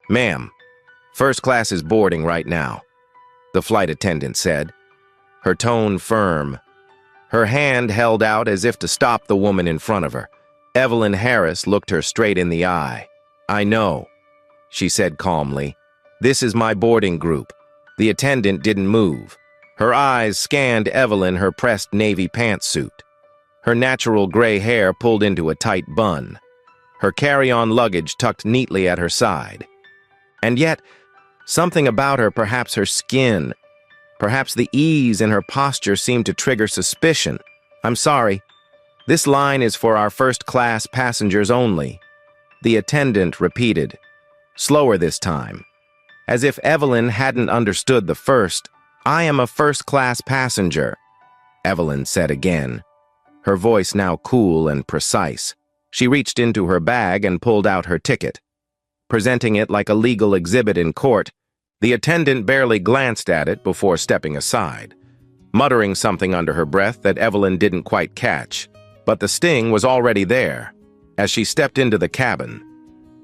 Ma'am, first class is boarding right now, the flight attendant said, her tone firm. Her hand held out as if to stop the woman in front of her. Evelyn Harris looked her straight in the eye. I know, she said calmly. This is my boarding group. The attendant didn't move. Her eyes scanned Evelyn, her pressed navy pantsuit. Her natural gray hair pulled into a tight bun. Her carry-on luggage tucked neatly at her side. And yet, something about her, perhaps her skin, perhaps the ease in her posture seemed to trigger suspicion. I'm sorry. This line is for our first-class passengers only, the attendant repeated, slower this time. As if Evelyn hadn't understood the first, I am a first-class passenger, Evelyn said again, her voice now cool and precise. She reached into her bag and pulled out her ticket. Presenting it like a legal exhibit in court, the attendant barely glanced at it before stepping aside, muttering something under her breath that Evelyn didn't quite catch. But the sting was already there. As she stepped into the cabin,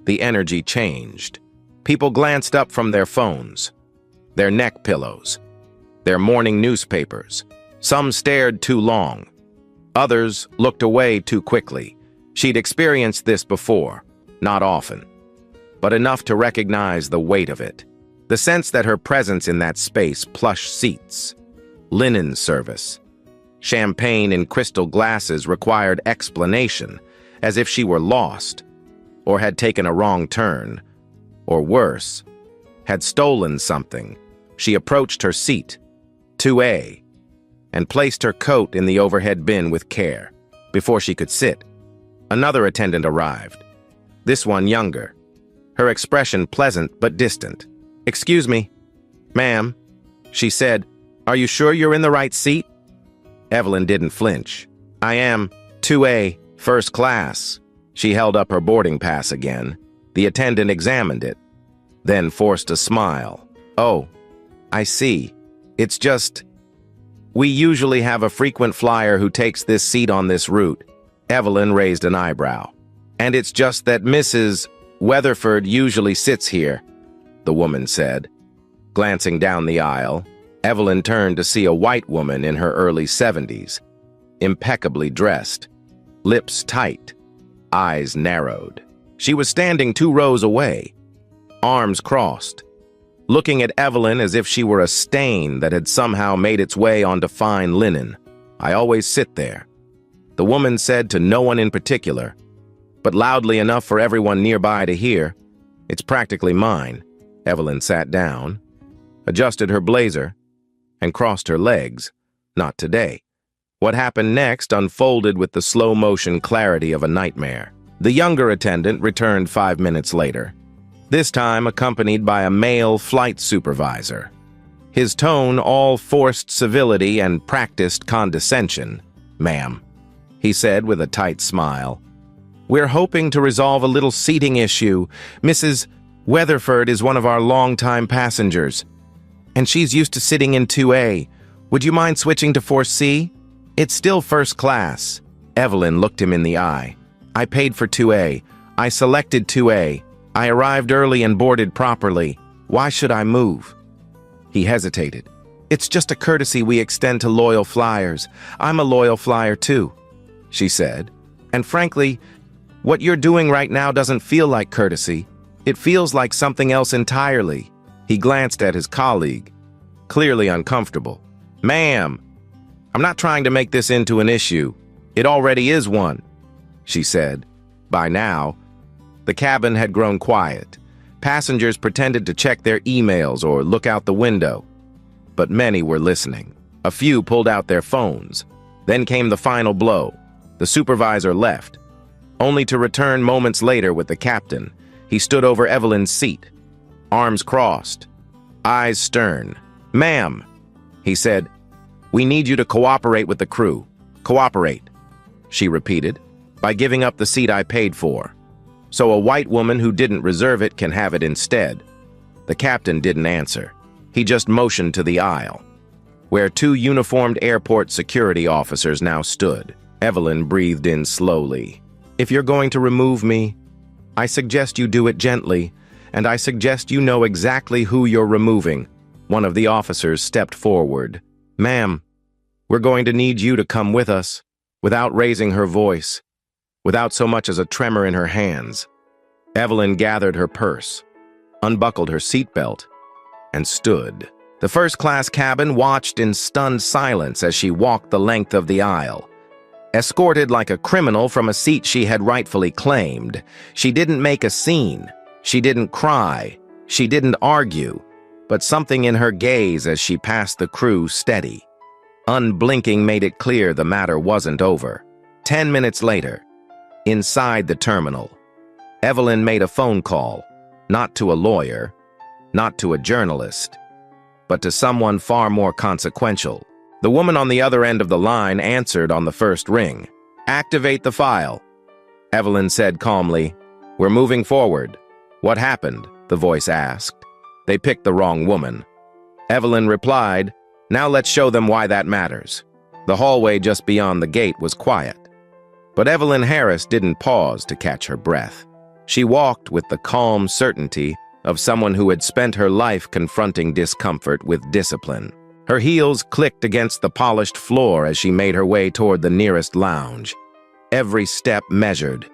the energy changed. People glanced up from their phones, their neck pillows, their morning newspapers. Some stared too long. Others looked away too quickly. She'd experienced this before, not often, but enough to recognize the weight of it. The sense that her presence in that space, plush seats, linen service, champagne in crystal glasses required explanation, as if she were lost, or had taken a wrong turn, or worse, had stolen something. She approached her seat, 2A, and placed her coat in the overhead bin with care. Before she could sit, another attendant arrived, this one younger, her expression pleasant but distant. Excuse me, ma'am, she said, are you sure you're in the right seat? Evelyn didn't flinch. I am, 2A, first class. She held up her boarding pass again. The attendant examined it, then forced a smile. Oh, I see. It's just, we usually have a frequent flyer who takes this seat on this route. Evelyn raised an eyebrow. And it's just that Mrs. Weatherford usually sits here, the woman said. Glancing down the aisle, Evelyn turned to see a white woman in her early 70s, impeccably dressed, lips tight, eyes narrowed. She was standing 2 rows away, arms crossed, looking at Evelyn as if she were a stain that had somehow made its way onto fine linen. I always sit there, the woman said to no one in particular, but loudly enough for everyone nearby to hear. It's practically mine. Evelyn sat down, adjusted her blazer, and crossed her legs. Not today. What happened next unfolded with the slow-motion clarity of a nightmare. The younger attendant returned 5 minutes later, this time accompanied by a male flight supervisor. His tone all forced civility and practiced condescension. Ma'am, he said with a tight smile, we're hoping to resolve a little seating issue. Mrs. Weatherford is one of our longtime passengers, and she's used to sitting in 2A. Would you mind switching to 4C? It's still first class. Evelyn looked him in the eye. I paid for 2A. I selected 2A. I arrived early and boarded properly. Why should I move? He hesitated. It's just a courtesy we extend to loyal flyers. I'm a loyal flyer too, she said. And frankly, what you're doing right now doesn't feel like courtesy. It feels like something else entirely. He glanced at his colleague, clearly uncomfortable. Ma'am, I'm not trying to make this into an issue. It already is one, she said. By now, the cabin had grown quiet. Passengers pretended to check their emails or look out the window. But many were listening. A few pulled out their phones. Then came the final blow. The supervisor left, only to return moments later with the captain. He stood over Evelyn's seat, arms crossed, eyes stern. Ma'am, he said, we need you to cooperate with the crew. Cooperate, she repeated, by giving up the seat I paid for, so a white woman who didn't reserve it can have it instead. The captain didn't answer. He just motioned to the aisle, where 2 uniformed airport security officers now stood. Evelyn breathed in slowly. If you're going to remove me, I suggest you do it gently and I suggest you know exactly who you're removing." One of the officers stepped forward. "Ma'am, we're going to need you to come with us," without raising her voice, without so much as a tremor in her hands. Evelyn gathered her purse, unbuckled her seatbelt, and stood. The first-class cabin watched in stunned silence as she walked the length of the aisle. Escorted like a criminal from a seat she had rightfully claimed, she didn't make a scene. She didn't cry. She didn't argue. But something in her gaze as she passed the crew steady, unblinking, made it clear the matter wasn't over. 10 minutes later, inside the terminal, Evelyn made a phone call, not to a lawyer, not to a journalist, but to someone far more consequential. The woman on the other end of the line answered on the first ring. "Activate the file," Evelyn said calmly. "We're moving forward." "What happened?" the voice asked. "They picked the wrong woman." Evelyn replied, "Now let's show them why that matters." The hallway just beyond the gate was quiet. But Evelyn Harris didn't pause to catch her breath. She walked with the calm certainty of someone who had spent her life confronting discomfort with discipline. Her heels clicked against the polished floor as she made her way toward the nearest lounge. Every step measured,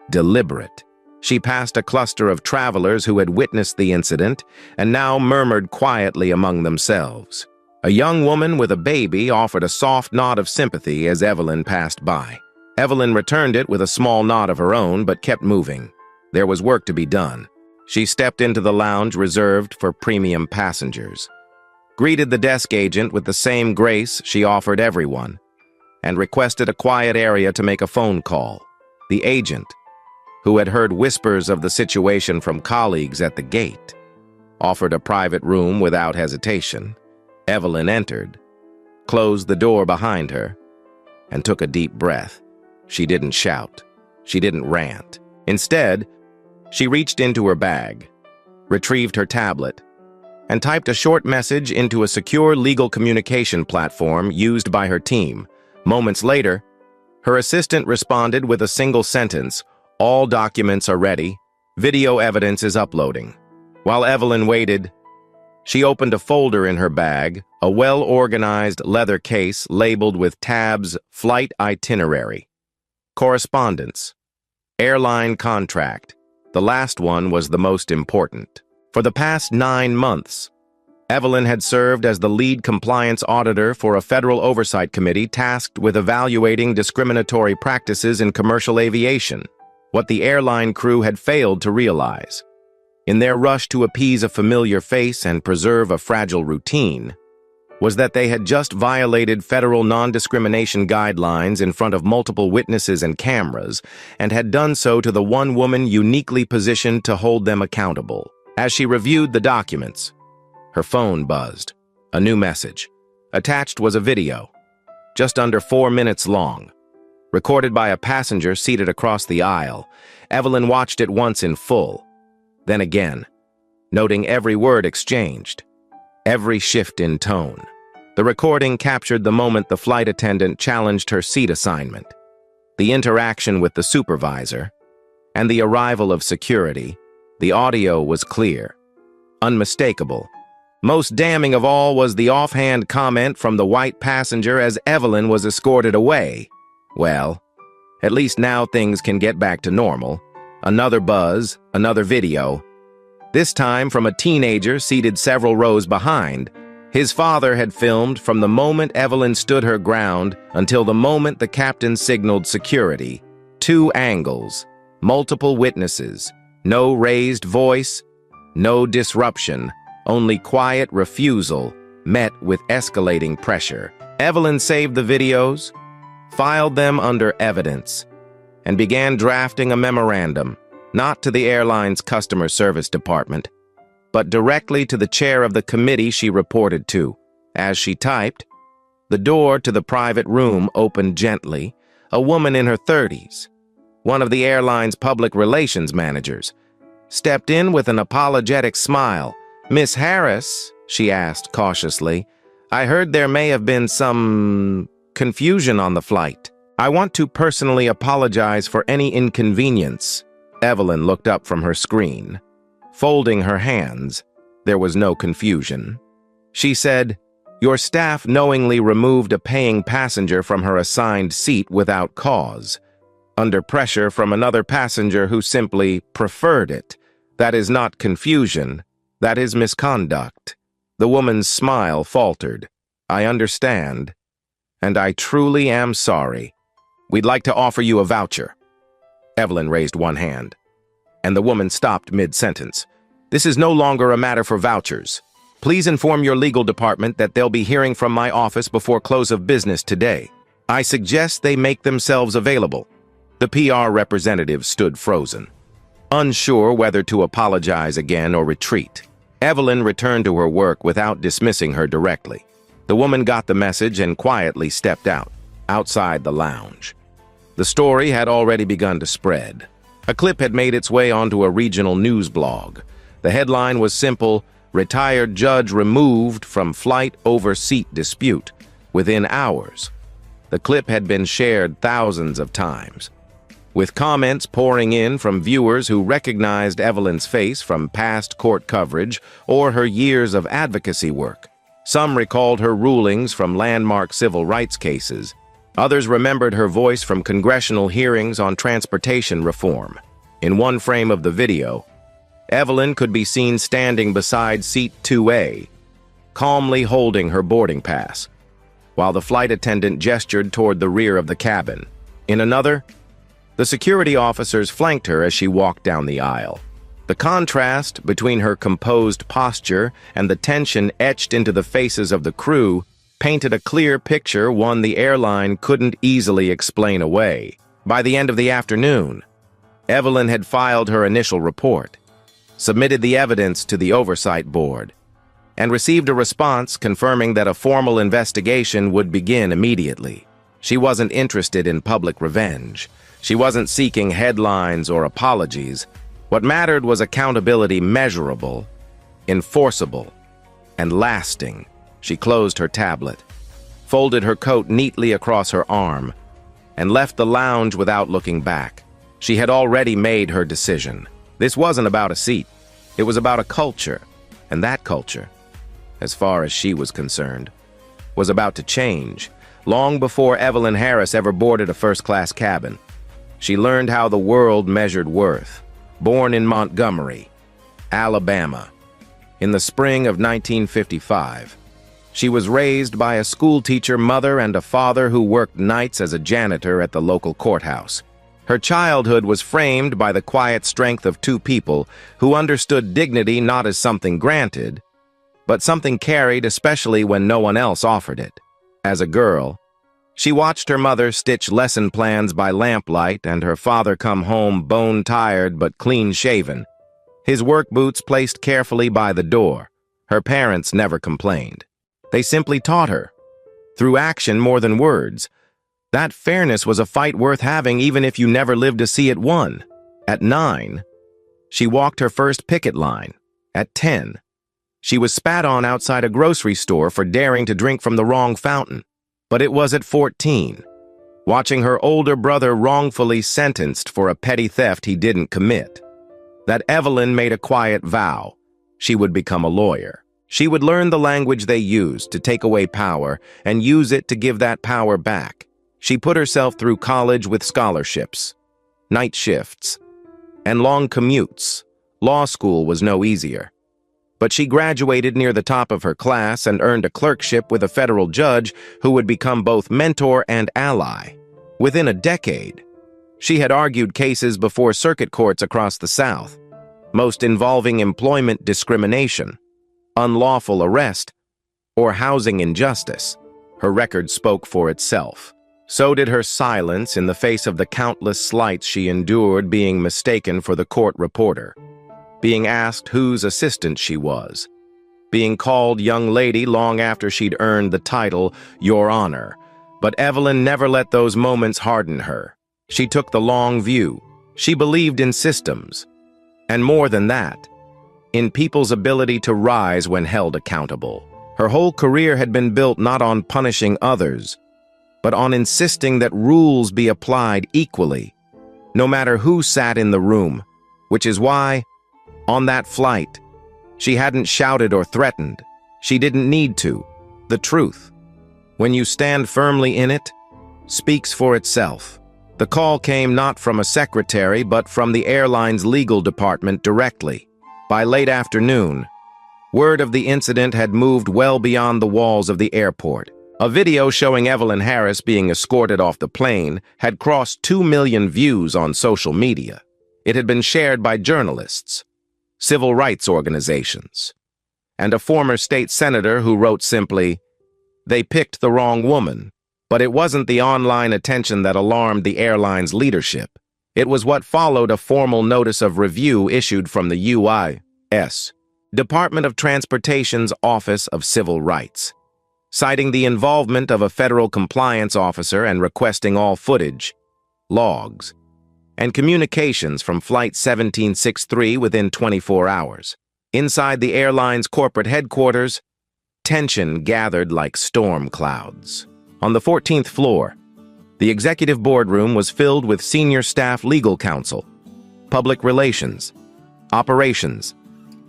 deliberate. She passed a cluster of travelers who had witnessed the incident and now murmured quietly among themselves. A young woman with a baby offered a soft nod of sympathy as Evelyn passed by. Evelyn returned it with a small nod of her own, but kept moving. There was work to be done. She stepped into the lounge reserved for premium passengers, greeted the desk agent with the same grace she offered everyone, and requested a quiet area to make a phone call. The agent, who had heard whispers of the situation from colleagues at the gate, offered a private room without hesitation. Evelyn entered, closed the door behind her, and took a deep breath. She didn't shout. She didn't rant. Instead, she reached into her bag, retrieved her tablet, and typed a short message into a secure legal communication platform used by her team. Moments later, her assistant responded with a single sentence, "All documents are ready. Video evidence is uploading." While Evelyn waited, she opened a folder in her bag, a well-organized leather case labeled with tabs, "Flight itinerary," "Correspondence," "Airline contract." The last one was the most important. For the past 9 months, Evelyn had served as the lead compliance auditor for a federal oversight committee tasked with evaluating discriminatory practices in commercial aviation. What the airline crew had failed to realize, in their rush to appease a familiar face and preserve a fragile routine, was that they had just violated federal non-discrimination guidelines in front of multiple witnesses and cameras, and had done so to the one woman uniquely positioned to hold them accountable. As she reviewed the documents, her phone buzzed. A new message. Attached was a video, just under 4 minutes long, recorded by a passenger seated across the aisle. Evelyn watched it once in full, then again, noting every word exchanged, every shift in tone. The recording captured the moment the flight attendant challenged her seat assignment, the interaction with the supervisor, and the arrival of security. The audio was clear, unmistakable. Most damning of all was the offhand comment from the white passenger as Evelyn was escorted away. Well, at least now things can get back to normal. Another buzz, another video. This time from a teenager seated several rows behind. His father had filmed from the moment Evelyn stood her ground until the moment the captain signaled security. 2 angles, multiple witnesses, no raised voice, no disruption, only quiet refusal met with escalating pressure. Evelyn saved the videos, filed them under evidence, and began drafting a memorandum, not to the airline's customer service department, but directly to the chair of the committee she reported to. As she typed, the door to the private room opened gently. A woman in her 30s, one of the airline's public relations managers, stepped in with an apologetic smile. "Miss Harris," she asked cautiously, "I heard there may have been some confusion on the flight. I want to personally apologize for any inconvenience." Evelyn looked up from her screen. Folding her hands, there was no confusion. She said, "Your staff knowingly removed a paying passenger from her assigned seat without cause, under pressure from another passenger who simply preferred it. That is not confusion. That is misconduct." The woman's smile faltered. "I understand, and I truly am sorry. We'd like to offer you a voucher." Evelyn raised one hand, and the woman stopped mid-sentence. "This is no longer a matter for vouchers. Please inform your legal department that they'll be hearing from my office before close of business today. I suggest they make themselves available." The PR representative stood frozen, unsure whether to apologize again or retreat. Evelyn returned to her work without dismissing her directly. The woman got the message and quietly stepped outside the lounge. The story had already begun to spread. A clip had made its way onto a regional news blog. The headline was simple: "Retired judge removed from flight over seat dispute," within hours. The clip had been shared thousands of times, with comments pouring in from viewers who recognized Evelyn's face from past court coverage or her years of advocacy work. Some recalled her rulings from landmark civil rights cases. Others remembered her voice from congressional hearings on transportation reform. In one frame of the video, Evelyn could be seen standing beside seat 2A, calmly holding her boarding pass, while the flight attendant gestured toward the rear of the cabin. In another, the security officers flanked her as she walked down the aisle. The contrast between her composed posture and the tension etched into the faces of the crew painted a clear picture, one the airline couldn't easily explain away. By the end of the afternoon, Evelyn had filed her initial report, submitted the evidence to the oversight board, and received a response confirming that a formal investigation would begin immediately. She wasn't interested in public revenge. She wasn't seeking headlines or apologies. What mattered was accountability, measurable, enforceable, and lasting. She closed her tablet, folded her coat neatly across her arm, and left the lounge without looking back. She had already made her decision. This wasn't about a seat. It was about a culture, and that culture, as far as she was concerned, was about to change. Long before Evelyn Harris ever boarded a first-class cabin, she learned how the world measured worth. Born in Montgomery, Alabama, in the spring of 1955, she was raised by a schoolteacher mother and a father who worked nights as a janitor at the local courthouse. Her childhood was framed by the quiet strength of two people who understood dignity not as something granted, but something carried, especially when no one else offered it. As a girl, she watched her mother stitch lesson plans by lamplight and her father come home bone-tired but clean-shaven, his work boots placed carefully by the door. Her parents never complained. They simply taught her, through action more than words, that fairness was a fight worth having even if you never lived to see it won. At 9, she walked her first picket line. At 10, she was spat on outside a grocery store for daring to drink from the wrong fountain. But it was at 14, watching her older brother wrongfully sentenced for a petty theft he didn't commit, that Evelyn made a quiet vow: she would become a lawyer. She would learn the language they used to take away power and use it to give that power back. She put herself through college with scholarships, night shifts, and long commutes. Law school was no easier. But she graduated near the top of her class and earned a clerkship with a federal judge who would become both mentor and ally. Within a decade, she had argued cases before circuit courts across the South, most involving employment discrimination, unlawful arrest, or housing injustice. Her record spoke for itself. So did her silence in the face of the countless slights she endured, being mistaken for the court reporter, being asked whose assistant she was, being called young lady long after she'd earned the title Your Honor. But Evelyn never let those moments harden her. She took the long view. She believed in systems, and more than that, in people's ability to rise when held accountable. Her whole career had been built not on punishing others, but on insisting that rules be applied equally, no matter who sat in the room, which is why, On that flight, she hadn't shouted or threatened. She didn't need to. The truth, when you stand firmly in it, speaks for itself. The call came not from a secretary, but from the airline's legal department directly. By late afternoon, word of the incident had moved well beyond the walls of the airport. A video showing Evelyn Harris being escorted off the plane had crossed 2 million views on social media. It had been shared by journalists, civil rights organizations, and a former state senator who wrote simply, "They picked the wrong woman." But it wasn't the online attention that alarmed the airline's leadership. It was what followed a formal notice of review issued from the U.S. Department of Transportation's Office of Civil Rights, citing the involvement of a federal compliance officer and requesting all footage, logs, and communications from Flight 1763 within 24 hours. Inside the airline's corporate headquarters, tension gathered like storm clouds. On the 14th floor, the executive boardroom was filled with senior staff legal counsel, public relations, operations,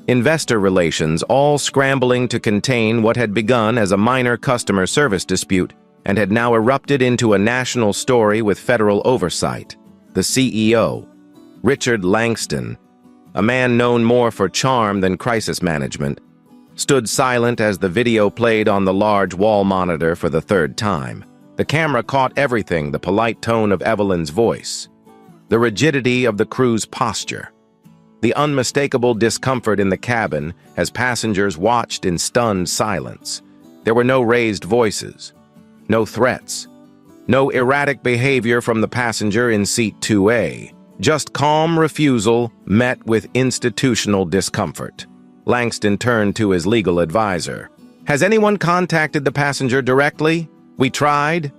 investor relations, all scrambling to contain what had begun as a minor customer service dispute and had now erupted into a national story with federal oversight. The CEO, Richard Langston, a man known more for charm than crisis management, stood silent as the video played on the large wall monitor for the third time. The camera caught everything: the polite tone of Evelyn's voice, the rigidity of the crew's posture, the unmistakable discomfort in the cabin as passengers watched in stunned silence. There were no raised voices, no threats, no erratic behavior from the passenger in seat 2A, just calm refusal met with institutional discomfort. Langston turned to his legal advisor. "Has anyone contacted the passenger directly? We tried,"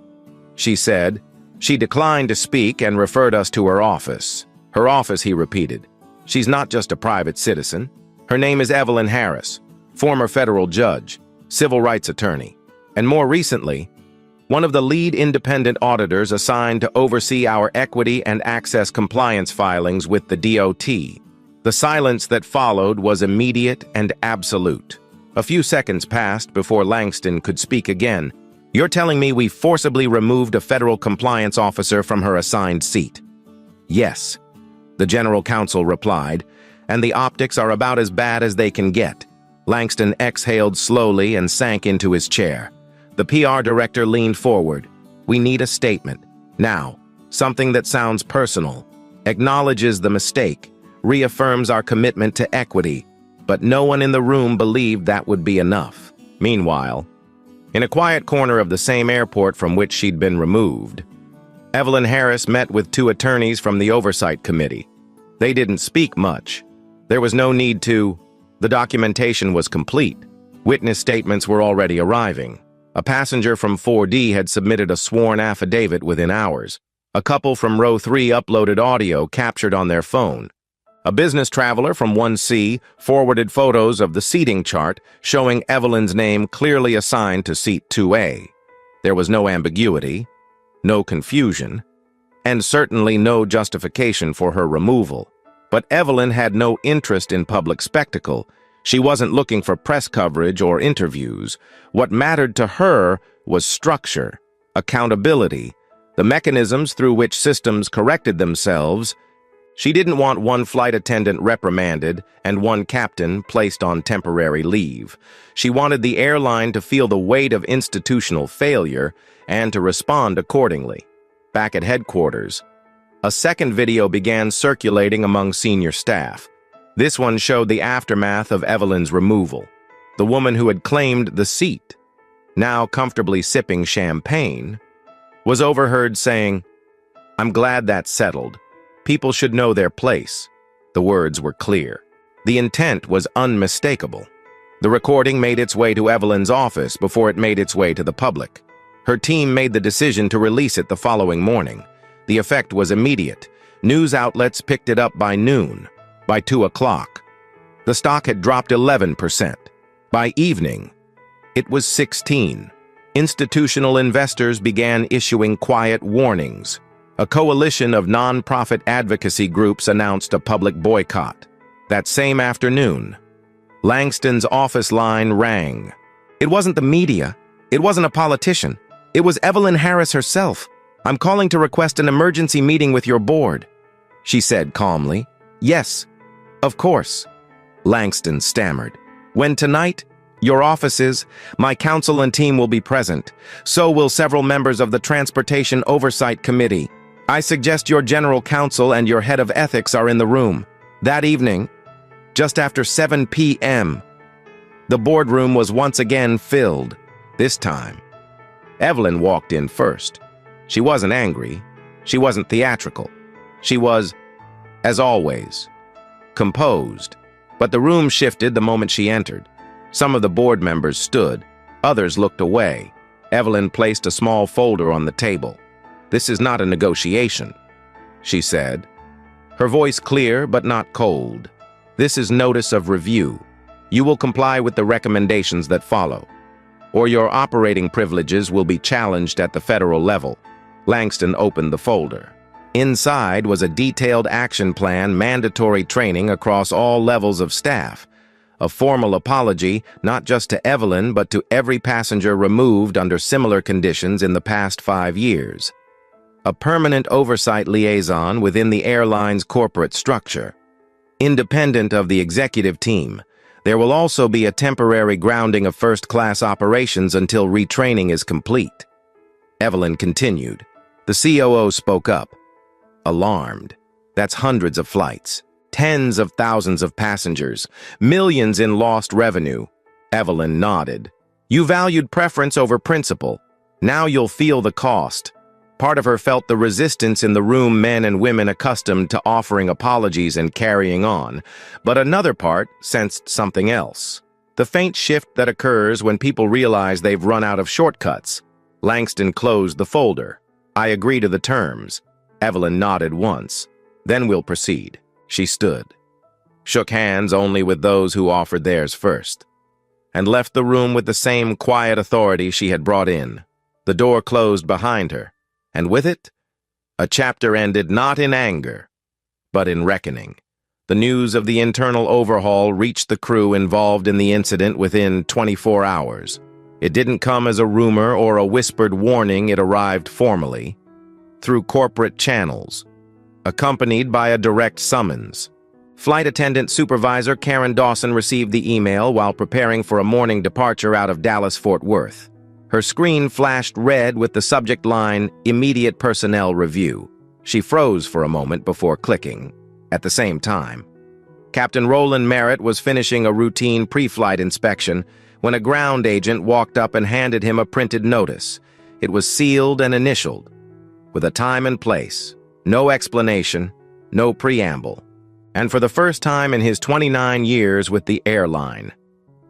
she said. "She declined to speak and referred us to her office." "Her office," he repeated. "She's not just a private citizen. Her name is Evelyn Harris, former federal judge, civil rights attorney, and more recently, one of the lead independent auditors assigned to oversee our equity and access compliance filings with the DOT." The silence that followed was immediate and absolute. A few seconds passed before Langston could speak again. "You're telling me we forcibly removed a federal compliance officer from her assigned seat?" "Yes," the general counsel replied, "and the optics are about as bad as they can get." Langston exhaled slowly and sank into his chair. The PR director leaned forward. "We need a statement. Now, something that sounds personal, acknowledges the mistake, reaffirms our commitment to equity," but no one in the room believed that would be enough. Meanwhile, in a quiet corner of the same airport from which she'd been removed, Evelyn Harris met with 2 attorneys from the Oversight Committee. They didn't speak much. There was no need to. The documentation was complete. Witness statements were already arriving. A passenger from 4D had submitted a sworn affidavit within hours. A couple from row 3 uploaded audio captured on their phone. A business traveler from 1C forwarded photos of the seating chart showing Evelyn's name clearly assigned to seat 2A. There was no ambiguity, no confusion, and certainly no justification for her removal. But Evelyn had no interest in public spectacle. She wasn't looking for press coverage or interviews. What mattered to her was structure, accountability, the mechanisms through which systems corrected themselves. She didn't want one flight attendant reprimanded and one captain placed on temporary leave. She wanted the airline to feel the weight of institutional failure and to respond accordingly. Back at headquarters, a second video began circulating among senior staff. This one showed the aftermath of Evelyn's removal. The woman who had claimed the seat, now comfortably sipping champagne, was overheard saying, "I'm glad that's settled. People should know their place." The words were clear. The intent was unmistakable. The recording made its way to Evelyn's office before it made its way to the public. Her team made the decision to release it the following morning. The effect was immediate. News outlets picked it up by noon. By 2 o'clock, the stock had dropped 11%. By evening, it was 16%. Institutional investors began issuing quiet warnings. A coalition of non-profit advocacy groups announced a public boycott. That same afternoon, Langston's office line rang. It wasn't the media. It wasn't a politician. It was Evelyn Harris herself. "I'm calling to request an emergency meeting with your board," she said calmly. "Yes, of course," Langston stammered. "When tonight? Your offices, my council and team will be present. So will several members of the Transportation Oversight Committee. I suggest your general counsel and your head of ethics are in the room. That evening, just after 7 p.m., the boardroom was once again filled. This time, Evelyn walked in first. She wasn't angry. She wasn't theatrical. She was, as always, composed. But the room shifted the moment she entered. Some of the board members stood. Others looked away. Evelyn placed a small folder on the table. "This is not a negotiation," she said, her voice clear but not cold. "This is notice of review. You will comply with the recommendations that follow, or your operating privileges will be challenged at the federal level." Langston opened the folder. Inside was a detailed action plan, mandatory training across all levels of staff, a formal apology not just to Evelyn but to every passenger removed under similar conditions in the past 5 years, a permanent oversight liaison within the airline's corporate structure. Independent of the executive team, there will also be a temporary grounding of first-class operations until retraining is complete. Evelyn continued. The COO spoke up. Alarmed. That's hundreds of flights, tens of thousands of passengers, millions in lost revenue. Evelyn nodded. You valued preference over principle. Now you'll feel the cost. Part of her felt the resistance in the room, men and women accustomed to offering apologies and carrying on, but another part sensed something else. The faint shift that occurs when people realize they've run out of shortcuts. Langston closed the folder. "I agree to the terms." Evelyn nodded once. "Then we'll proceed." She stood, shook hands only with those who offered theirs first, and left the room with the same quiet authority she had brought in. The door closed behind her, and with it, a chapter ended not in anger, but in reckoning. The news of the internal overhaul reached the crew involved in the incident within 24 hours. It didn't come as a rumor or a whispered warning. It arrived formally, through corporate channels, accompanied by a direct summons. Flight attendant supervisor Karen Dawson received the email while preparing for a morning departure out of Dallas-Fort Worth. Her screen flashed red with the subject line, "Immediate Personnel Review." She froze for a moment before clicking. At the same time, Captain Roland Merritt was finishing a routine pre-flight inspection when a ground agent walked up and handed him a printed notice. It was sealed and initialed, with a time and place, no explanation, no preamble. And for the first time in his 29 years with the airline,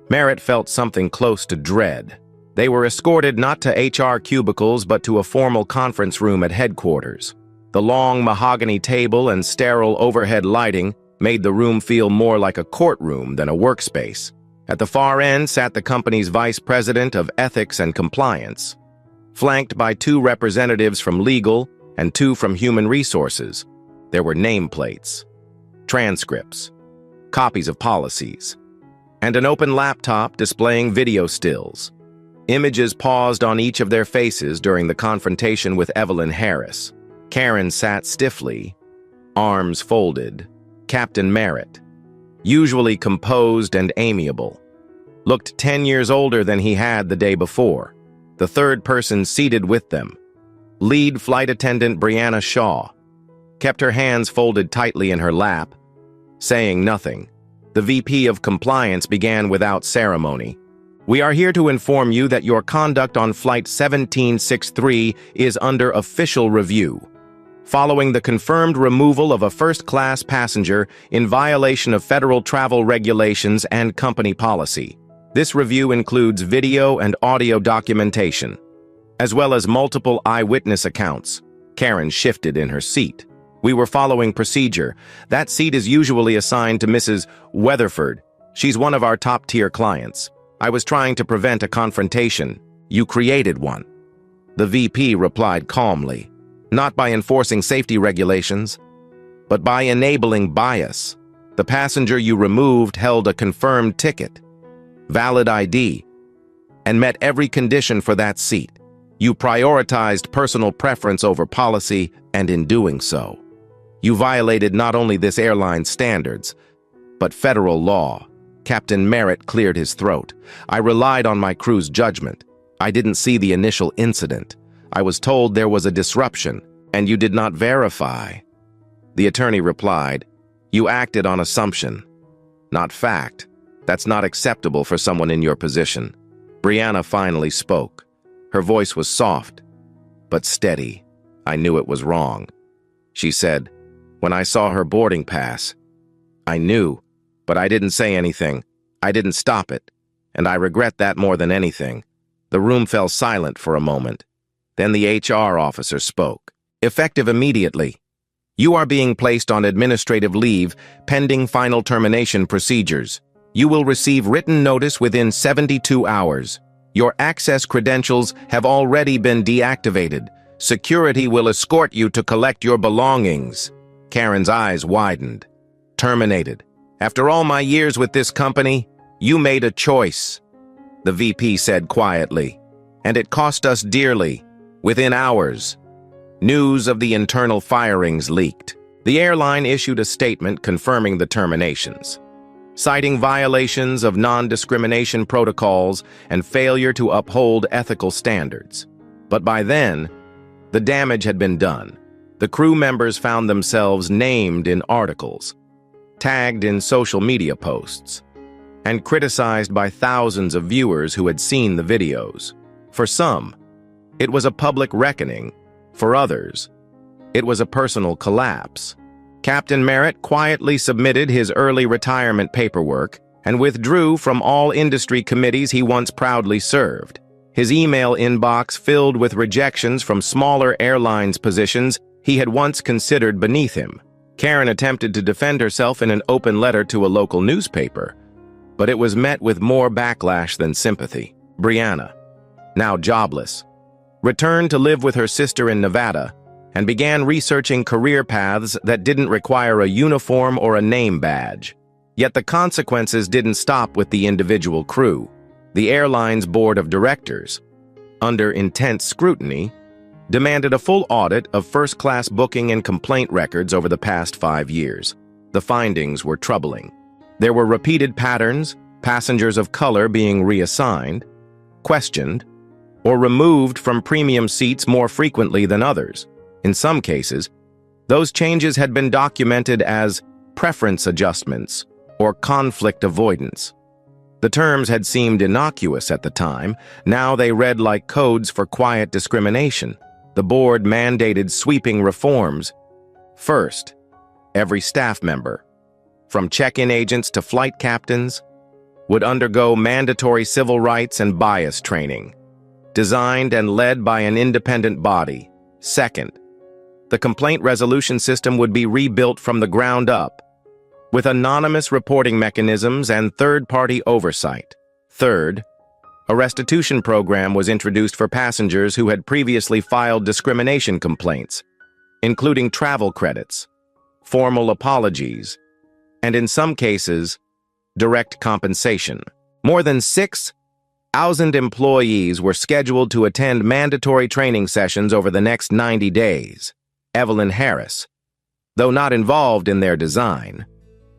Merritt felt something close to dread. They were escorted not to HR cubicles but to a formal conference room at headquarters. The long mahogany table and sterile overhead lighting made the room feel more like a courtroom than a workspace. At the far end sat the company's vice president of ethics and compliance, flanked by 2 representatives from legal and 2 from human resources. There were nameplates, transcripts, copies of policies, and an open laptop displaying video stills. Images paused on each of their faces during the confrontation with Evelyn Harris. Karen sat stiffly, arms folded. Captain Merritt, usually composed and amiable, looked 10 years older than he had the day before. The third person seated with them, lead flight attendant Brianna Shaw, kept her hands folded tightly in her lap, saying nothing. The VP of Compliance began without ceremony. "We are here to inform you that your conduct on Flight 1763 is under official review, following the confirmed removal of a first-class passenger in violation of federal travel regulations and company policy. This review includes video and audio documentation, as well as multiple eyewitness accounts." Karen shifted in her seat. "We were following procedure. That seat is usually assigned to Mrs. Weatherford. She's one of our top-tier clients. I was trying to prevent a confrontation. You created one." The VP replied calmly, "Not by enforcing safety regulations, but by enabling bias." The passenger you removed held a confirmed ticket, valid ID, and met every condition for that seat. You prioritized personal preference over policy, and in doing so, you violated not only this airline's standards, but federal law. Captain Merritt cleared his throat. I relied on my crew's judgment. I didn't see the initial incident. I was told there was a disruption, and you did not verify. The attorney replied, you acted on assumption, not fact. That's not acceptable for someone in your position. Brianna finally spoke. Her voice was soft, but steady. I knew it was wrong. She said, when I saw her boarding pass, I knew, but I didn't say anything. I didn't stop it, and I regret that more than anything. The room fell silent for a moment. Then the HR officer spoke. Effective immediately. You are being placed on administrative leave pending final termination procedures. You will receive written notice within 72 hours. Your access credentials have already been deactivated. Security will escort you to collect your belongings. Karen's eyes widened. Terminated. After all my years with this company, you made a choice, the VP said quietly, and it cost us dearly. Within hours, news of the internal firings leaked. The airline issued a statement confirming the terminations, citing violations of non-discrimination protocols and failure to uphold ethical standards. But by then, the damage had been done. The crew members found themselves named in articles, tagged in social media posts, and criticized by thousands of viewers who had seen the videos. For some, it was a public reckoning. For others, it was a personal collapse. Captain Merritt quietly submitted his early retirement paperwork and withdrew from all industry committees he once proudly served. His email inbox filled with rejections from smaller airlines positions he had once considered beneath him. Karen attempted to defend herself in an open letter to a local newspaper, but it was met with more backlash than sympathy. Brianna, now jobless, returned to live with her sister in Nevada and began researching career paths that didn't require a uniform or a name badge. Yet the consequences didn't stop with the individual crew. The airline's board of directors, under intense scrutiny, demanded a full audit of first-class booking and complaint records over the past 5 years. The findings were troubling. There were repeated patterns, passengers of color being reassigned, questioned, or removed from premium seats more frequently than others. In some cases, those changes had been documented as preference adjustments or conflict avoidance. The terms had seemed innocuous at the time. Now they read like codes for quiet discrimination. The board mandated sweeping reforms. First, every staff member, from check-in agents to flight captains, would undergo mandatory civil rights and bias training, designed and led by an independent body. Second, the complaint resolution system would be rebuilt from the ground up, with anonymous reporting mechanisms and third-party oversight. Third, a restitution program was introduced for passengers who had previously filed discrimination complaints, including travel credits, formal apologies, and in some cases, direct compensation. More than 6,000 employees were scheduled to attend mandatory training sessions over the next 90 days. Evelyn Harris, though not involved in their design,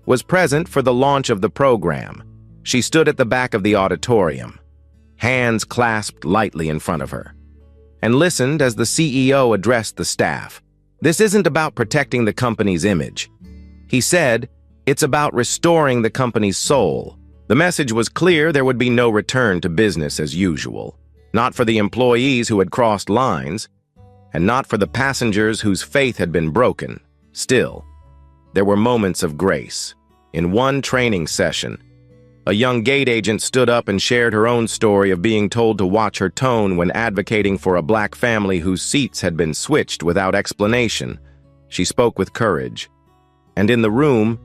was present for the launch of the program. She stood at the back of the auditorium, hands clasped lightly in front of her, and listened as the CEO addressed the staff. This isn't about protecting the company's image. He said, it's about restoring the company's soul. The message was clear: there would be no return to business as usual. Not for the employees who had crossed lines, and not for the passengers whose faith had been broken. Still, there were moments of grace. In one training session, a young gate agent stood up and shared her own story of being told to watch her tone when advocating for a black family whose seats had been switched without explanation. She spoke with courage. And in the room,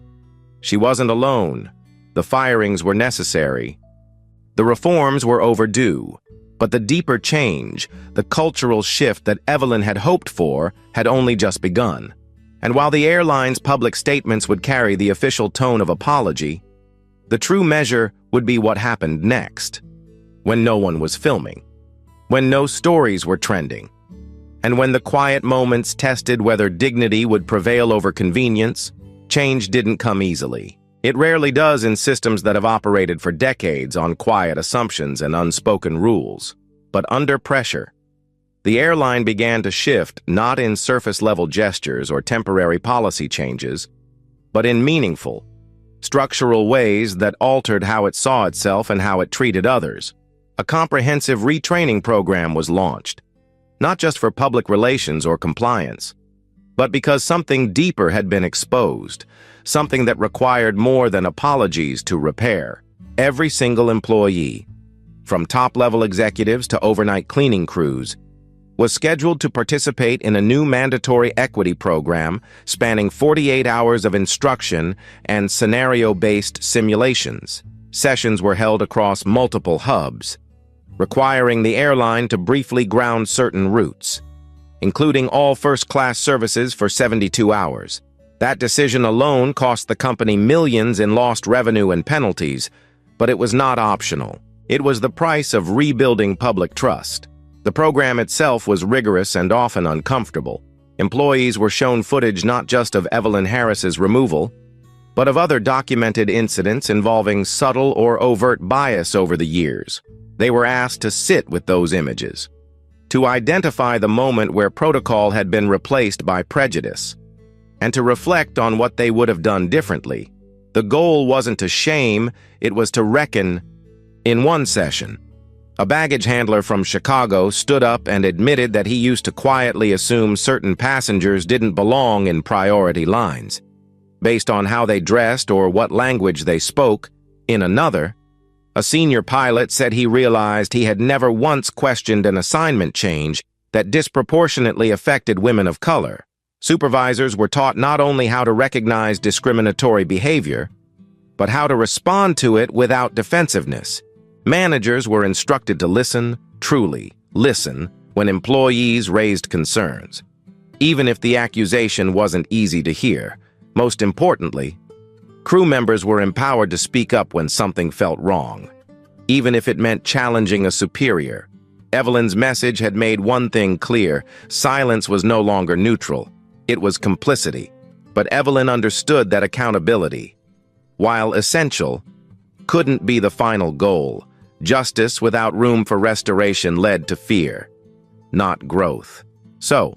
she wasn't alone. The firings were necessary. The reforms were overdue. But the deeper change, the cultural shift that Evelyn had hoped for, had only just begun. And while the airline's public statements would carry the official tone of apology, the true measure would be what happened next, when no one was filming, when no stories were trending, and when the quiet moments tested whether dignity would prevail over convenience. Change didn't come easily. It rarely does in systems that have operated for decades on quiet assumptions and unspoken rules. But under pressure, the airline began to shift not in surface-level gestures or temporary policy changes, but in meaningful, structural ways that altered how it saw itself and how it treated others. A comprehensive retraining program was launched, not just for public relations or compliance, but because something deeper had been exposed, something that required more than apologies to repair. Every single employee, from top-level executives to overnight cleaning crews, was scheduled to participate in a new mandatory equity program spanning 48 hours of instruction and scenario-based simulations. Sessions were held across multiple hubs, requiring the airline to briefly ground certain routes, including all first-class services for 72 hours. That decision alone cost the company millions in lost revenue and penalties, but it was not optional. It was the price of rebuilding public trust. The program itself was rigorous and often uncomfortable. Employees were shown footage not just of Evelyn Harris's removal, but of other documented incidents involving subtle or overt bias over the years. They were asked to sit with those images, to identify the moment where protocol had been replaced by prejudice, and to reflect on what they would have done differently. The goal wasn't to shame, it was to reckon. In one session, a baggage handler from Chicago stood up and admitted that he used to quietly assume certain passengers didn't belong in priority lines, based on how they dressed or what language they spoke. In another, a senior pilot said he realized he had never once questioned an assignment change that disproportionately affected women of color. Supervisors were taught not only how to recognize discriminatory behavior, but how to respond to it without defensiveness. Managers were instructed to listen, truly listen, when employees raised concerns, even if the accusation wasn't easy to hear. Most importantly, crew members were empowered to speak up when something felt wrong, even if it meant challenging a superior. Evelyn's message had made one thing clear: silence was no longer neutral. It was complicity. But Evelyn understood that accountability, while essential, couldn't be the final goal. Justice without room for restoration led to fear, not growth. So,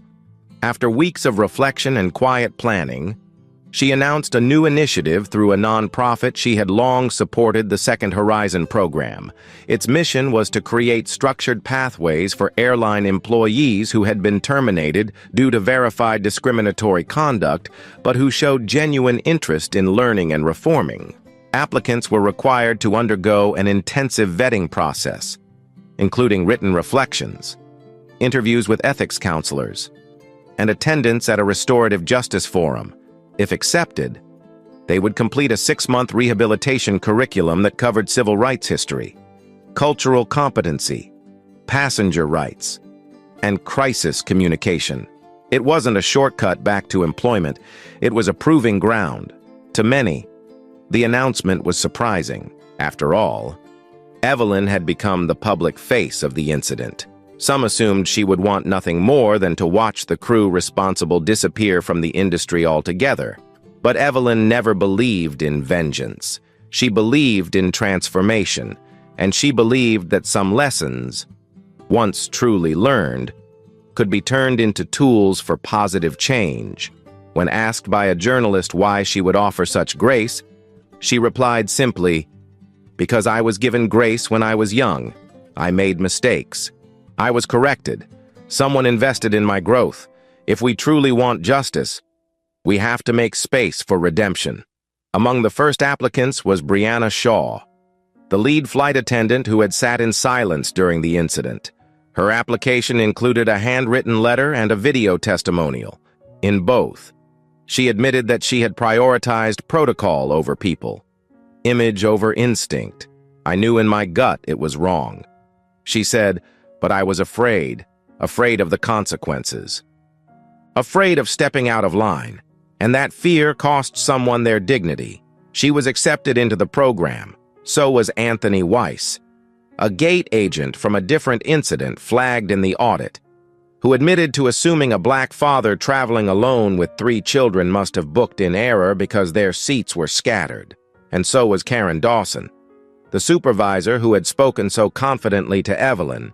after weeks of reflection and quiet planning, she announced a new initiative through a nonprofit she had long supported, the Second Horizon program. Its mission was to create structured pathways for airline employees who had been terminated due to verified discriminatory conduct, but who showed genuine interest in learning and reforming. Applicants were required to undergo an intensive vetting process, including written reflections, interviews with ethics counselors, and attendance at a restorative justice forum. If accepted, they would complete a 6-month rehabilitation curriculum that covered civil rights history, cultural competency, passenger rights, and crisis communication. It wasn't a shortcut back to employment, it was a proving ground. To many, the announcement was surprising. After all, Evelyn had become the public face of the incident. Some assumed she would want nothing more than to watch the crew responsible disappear from the industry altogether. But Evelyn never believed in vengeance. She believed in transformation, and she believed that some lessons, once truly learned, could be turned into tools for positive change. When asked by a journalist why she would offer such grace, she replied simply, "Because I was given grace when I was young. I made mistakes. I was corrected. Someone invested in my growth. If we truly want justice, we have to make space for redemption." Among the first applicants was Brianna Shaw, the lead flight attendant who had sat in silence during the incident. Her application included a handwritten letter and a video testimonial. In both, she admitted that she had prioritized protocol over people, image over instinct. "I knew in my gut it was wrong," she said, "but I was afraid of the consequences. Afraid of stepping out of line." And that fear cost someone their dignity. She was accepted into the program. So was Anthony Weiss, a gate agent from a different incident flagged in the audit, who admitted to assuming a black father traveling alone with 3 children must have booked in error because their seats were scattered. And so was Karen Dawson, the supervisor who had spoken so confidently to Evelyn,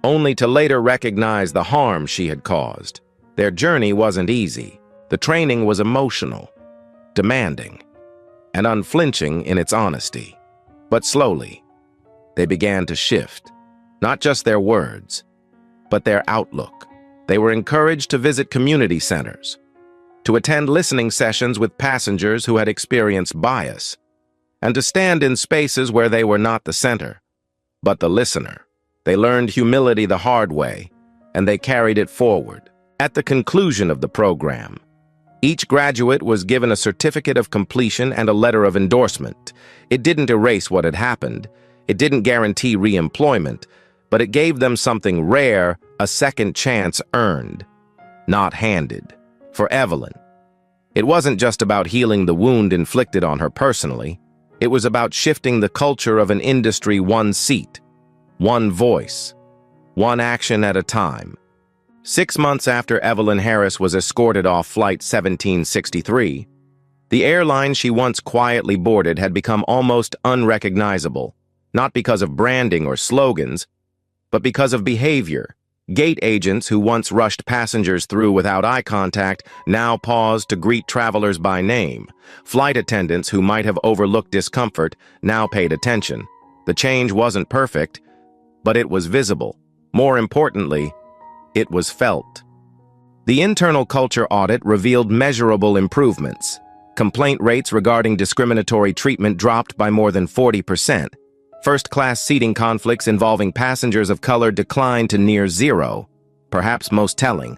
only to later recognize the harm she had caused. Their journey wasn't easy. The training was emotional, demanding, and unflinching in its honesty. But slowly, they began to shift, not just their words, but their outlook. They were encouraged to visit community centers, to attend listening sessions with passengers who had experienced bias, and to stand in spaces where they were not the center, but the listener. They learned humility the hard way, and they carried it forward. At the conclusion of the program, each graduate was given a certificate of completion and a letter of endorsement. It didn't erase what had happened. It didn't guarantee re-employment, but it gave them something rare, a second chance earned, not handed. For Evelyn, it wasn't just about healing the wound inflicted on her personally. It was about shifting the culture of an industry one seat, one voice, one action at a time. 6 months after Evelyn Harris was escorted off Flight 1763, the airline she once quietly boarded had become almost unrecognizable, not because of branding or slogans, but because of behavior. Gate agents who once rushed passengers through without eye contact now paused to greet travelers by name. Flight attendants who might have overlooked discomfort now paid attention. The change wasn't perfect, but it was visible. More importantly, it was felt. The internal culture audit revealed measurable improvements. Complaint rates regarding discriminatory treatment dropped by more than 40%. First-class seating conflicts involving passengers of color declined to near zero. Perhaps most telling,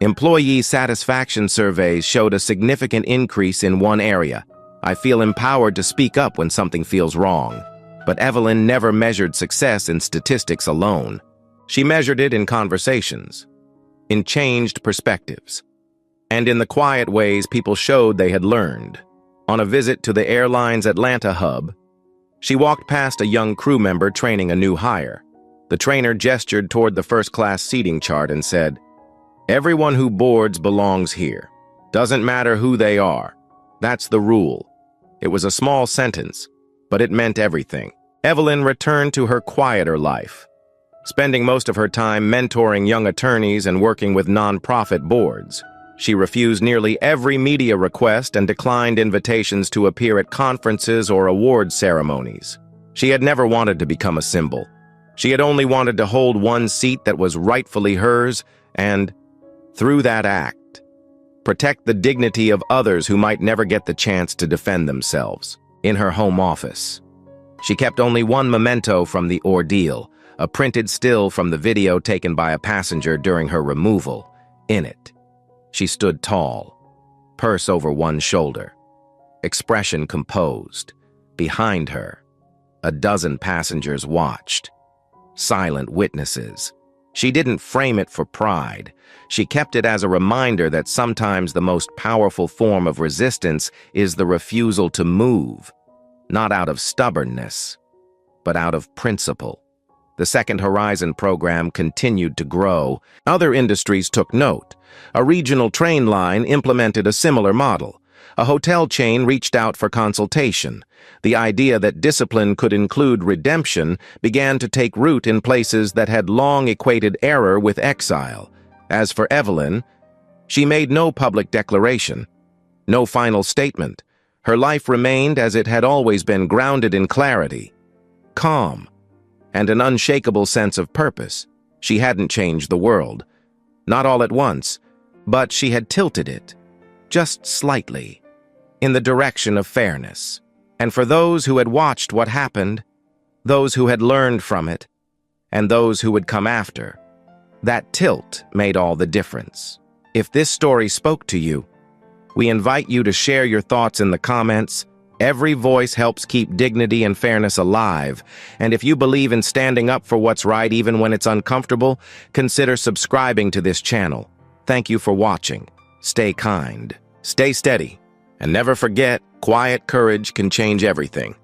employee satisfaction surveys showed a significant increase in one area. I feel empowered to speak up when something feels wrong. But Evelyn never measured success in statistics alone. She measured it in conversations, in changed perspectives, and in the quiet ways people showed they had learned. On a visit to the Airline's Atlanta hub, she walked past a young crew member training a new hire. The trainer gestured toward the first-class seating chart and said, "Everyone who boards belongs here. Doesn't matter who they are. That's the rule." It was a small sentence, but it meant everything. Evelyn returned to her quieter life, spending most of her time mentoring young attorneys and working with nonprofit boards. She refused nearly every media request and declined invitations to appear at conferences or award ceremonies. She had never wanted to become a symbol. She had only wanted to hold one seat that was rightfully hers and, through that act, protect the dignity of others who might never get the chance to defend themselves. In her home office, she kept only one memento from the ordeal, a printed still from the video taken by a passenger during her removal. In it, she stood tall, purse over one shoulder, expression composed. Behind her, a dozen passengers watched, silent witnesses. She didn't frame it for pride. She kept it as a reminder that sometimes the most powerful form of resistance is the refusal to move, not out of stubbornness, but out of principle. The Second Horizon program continued to grow. Other industries took note. A regional train line implemented a similar model. A hotel chain reached out for consultation. The idea that discipline could include redemption began to take root in places that had long equated error with exile. As for Evelyn, she made no public declaration, no final statement. Her life remained as it had always been, grounded in clarity, calm, and an unshakable sense of purpose. She hadn't changed the world, not all at once, but she had tilted it, just slightly, in the direction of fairness. And for those who had watched what happened, those who had learned from it, and those who would come after, that tilt made all the difference. If this story spoke to you, we invite you to share your thoughts in the comments. Every voice helps keep dignity and fairness alive, and if you believe in standing up for what's right even when it's uncomfortable, consider subscribing to this channel. Thank you for watching. Stay kind. Stay steady, and never forget, quiet courage can change everything.